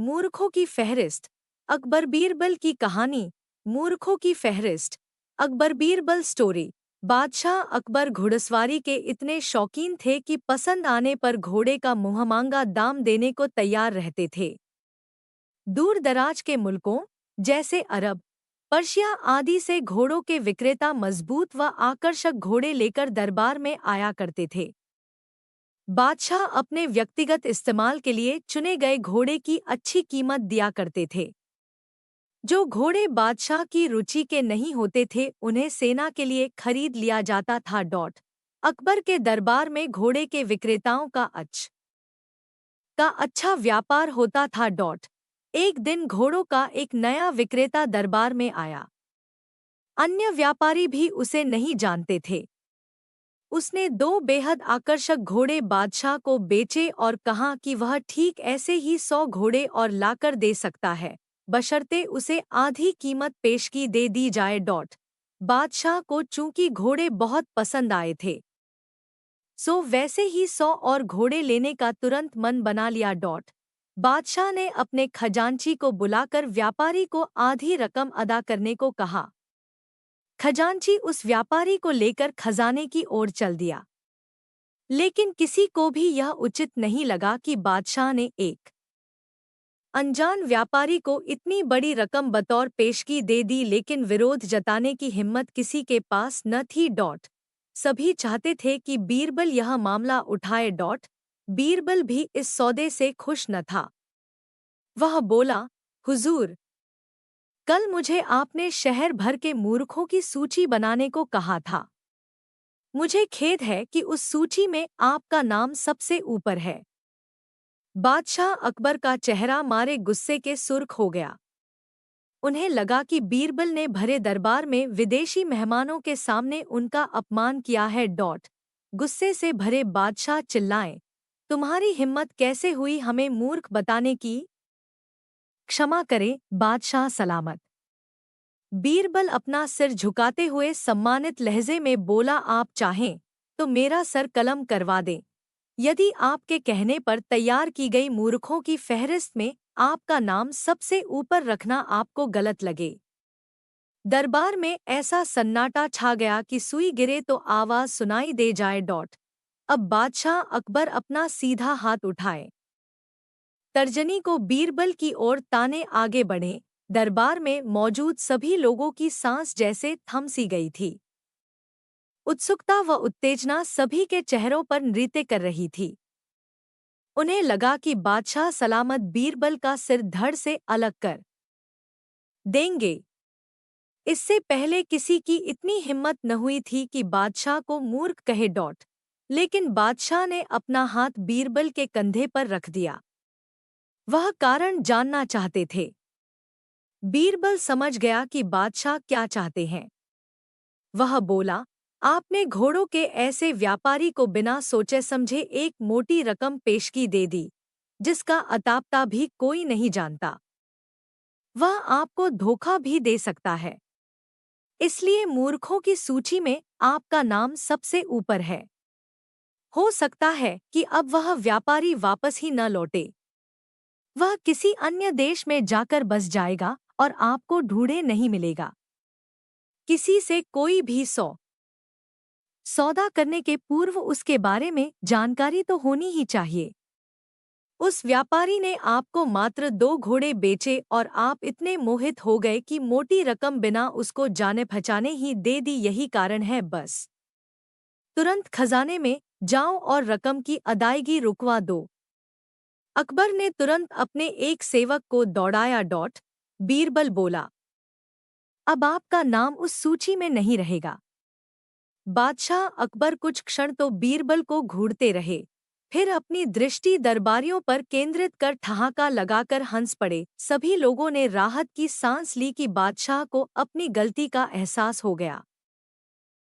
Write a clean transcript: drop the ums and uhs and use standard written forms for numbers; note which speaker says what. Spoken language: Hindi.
Speaker 1: मूर्खों की फहरिस्त। अकबर बीरबल की कहानी। मूर्खों की फहरिस्त। अकबर बीरबल स्टोरी। बादशाह अकबर घुड़सवारी के इतने शौकीन थे कि पसंद आने पर घोड़े का मुंहमांगा दाम देने को तैयार रहते थे। दूर दराज के मुल्कों जैसे अरब, पर्शिया आदि से घोड़ों के विक्रेता मजबूत व आकर्षक घोड़े लेकर दरबार में आया करते थे। बादशाह अपने व्यक्तिगत इस्तेमाल के लिए चुने गए घोड़े की अच्छी कीमत दिया करते थे। जो घोड़े बादशाह की रुचि के नहीं होते थे उन्हें सेना के लिए खरीद लिया जाता था। अकबर के दरबार में घोड़े के विक्रेताओं का अच्छा व्यापार होता था। एक दिन घोड़ों का एक नया विक्रेता दरबार में आया। अन्य व्यापारी भी उसे नहीं जानते थे। उसने 2 बेहद आकर्षक घोड़े बादशाह को बेचे और कहा कि वह ठीक ऐसे ही 100 घोड़े और लाकर दे सकता है, बशर्ते उसे आधी कीमत पेशगी दे दी जाए। बादशाह को चूंकि घोड़े बहुत पसंद आए थे, सो वैसे ही 100 और घोड़े लेने का तुरंत मन बना लिया। बादशाह ने अपने खजांची को बुलाकर व्यापारी को आधी रकम अदा करने को कहा। खजांची उस व्यापारी को लेकर खजाने की ओर चल दिया। लेकिन किसी को भी यह उचित नहीं लगा कि बादशाह ने एक अनजान व्यापारी को इतनी बड़ी रकम बतौर पेशगी दे दी, लेकिन विरोध जताने की हिम्मत किसी के पास न थी। सभी चाहते थे कि बीरबल यह मामला उठाए। बीरबल भी इस सौदे से खुश न था। वह बोला, हुजूर, कल मुझे आपने शहर भर के मूर्खों की सूची बनाने को कहा था। मुझे खेद है कि उस सूची में आपका नाम सबसे ऊपर है। बादशाह अकबर का चेहरा मारे गुस्से के सुर्ख हो गया। उन्हें लगा कि बीरबल ने भरे दरबार में विदेशी मेहमानों के सामने उनका अपमान किया है। गुस्से से भरे बादशाह चिल्लाए, तुम्हारी हिम्मत कैसे हुई हमें मूर्ख बताने की? क्षमा करें बादशाह सलामत। बीरबल अपना सिर झुकाते हुए सम्मानित लहजे में बोला, आप चाहें तो मेरा सर कलम करवा दें। यदि आपके कहने पर तैयार की गई मूर्खों की फहरिस्त में आपका नाम सबसे ऊपर रखना आपको गलत लगे। दरबार में ऐसा सन्नाटा छा गया कि सुई गिरे तो आवाज सुनाई दे जाए। अब बादशाह अकबर अपना सीधा हाथ उठाए, तर्जनी को बीरबल की ओर ताने आगे बढ़े। दरबार में मौजूद सभी लोगों की सांस जैसे थम सी गई थी। उत्सुकता व उत्तेजना सभी के चेहरों पर नृत्य कर रही थी। उन्हें लगा कि बादशाह सलामत बीरबल का सिर धड़ से अलग कर देंगे। इससे पहले किसी की इतनी हिम्मत न हुई थी कि बादशाह को मूर्ख कहे। लेकिन बादशाह ने अपना हाथ बीरबल के कंधे पर रख दिया। वह कारण जानना चाहते थे। बीरबल समझ गया कि बादशाह क्या चाहते हैं। वह बोला, आपने घोड़ों के ऐसे व्यापारी को बिना सोचे समझे एक मोटी रकम पेशगी दे दी, जिसका अतापता भी कोई नहीं जानता। वह आपको धोखा भी दे सकता है। इसलिए मूर्खों की सूची में आपका नाम सबसे ऊपर है। हो सकता है कि अब वह व्यापारी वापस ही न लौटे। वह किसी अन्य देश में जाकर बस जाएगा और आपको ढूंढे नहीं मिलेगा। किसी से कोई भी सौदा करने के पूर्व उसके बारे में जानकारी तो होनी ही चाहिए। उस व्यापारी ने आपको मात्र 2 घोड़े बेचे और आप इतने मोहित हो गए कि मोटी रकम बिना उसको जाने पहचाने ही दे दी। यही कारण है। बस तुरंत खजाने में जाओ और रकम की अदायगी रुकवा दो। अकबर ने तुरंत अपने एक सेवक को दौड़ाया। बीरबल बोला, अब आपका नाम उस सूची में नहीं रहेगा। बादशाह अकबर कुछ क्षण तो बीरबल को घूरते रहे, फिर अपनी दृष्टि दरबारियों पर केंद्रित कर ठहाका लगाकर हंस पड़े। सभी लोगों ने राहत की सांस ली कि बादशाह को अपनी गलती का एहसास हो गया।